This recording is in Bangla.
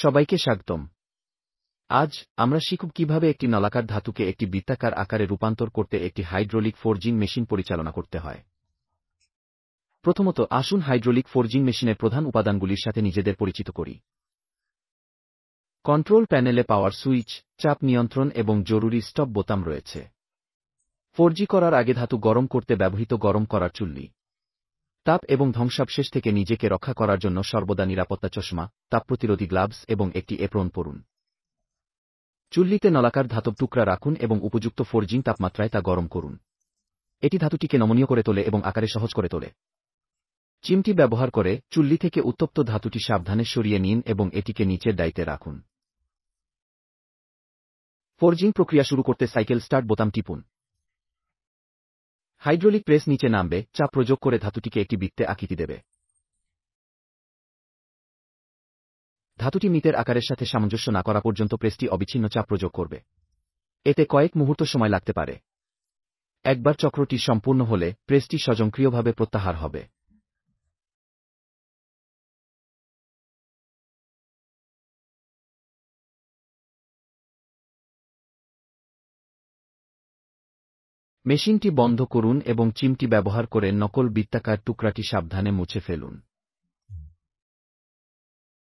সবাইকে স্বাগতম। আজ আমরা শিখব কিভাবে একটি নলাকার ধাতুকে একটি বৃত্তাকার আকারে রূপান্তর করতে একটি হাইড্রোলিক ফোরজিং মেশিন পরিচালনা করতে হয়। প্রথমত আসুন হাইড্রোলিক ফোরজিং মেশিনের প্রধান উপাদানগুলির সাথে নিজেদের পরিচিত করি। কন্ট্রোল প্যানেলে পাওয়ার সুইচ, চাপ নিয়ন্ত্রণ এবং জরুরি স্টপ বোতাম রয়েছে। ফোরজি করার আগে ধাতু গরম করতে ব্যবহৃত গরম করার চুল্লি। তাপ এবং ধ্বংসাবশেষ থেকে নিজেকে রক্ষা করার জন্য সর্বদা নিরাপত্তা চশমা, তাপ প্রতিরোধী গ্লাভস এবং একটি এপ্রন পরুন। চুল্লিতে নলাকার ধাতব টুকরা রাখুন এবং উপযুক্ত ফোরজিং তাপমাত্রায় তা গরম করুন। এটি ধাতুটিকে নমনীয় করে তোলে এবং আকারে সহজ করে তোলে। চিমটি ব্যবহার করে চুল্লি থেকে উত্তপ্ত ধাতুটি সাবধানে সরিয়ে নিন এবং এটিকে নিচের ডাইতে রাখুন। ফোরজিং প্রক্রিয়া শুরু করতে সাইকেল স্টার্ট বোতাম টিপুন। হাইড্রোলিক প্রেস নিচে নামবে, চাপ প্রয়োগ করে ধাতুটিকে একটি বৃত্তে আকৃতি দেবে। ধাতুটি মৃতের আকারের সাথে সামঞ্জস্য না করা পর্যন্ত প্রেসটি অবিচ্ছিন্ন চাপ প্রয়োগ করবে। এতে কয়েক মুহূর্ত সময় লাগতে পারে। একবার চক্রটি সম্পূর্ণ হলে প্রেসটি স্বয়ংক্রিয়ভাবে প্রত্যাহার হবে। মেশিনটি বন্ধ করুন এবং চিমটি ব্যবহার করে নকল বৃত্তাকার টুকরাটি সাবধানে মুছে ফেলুন।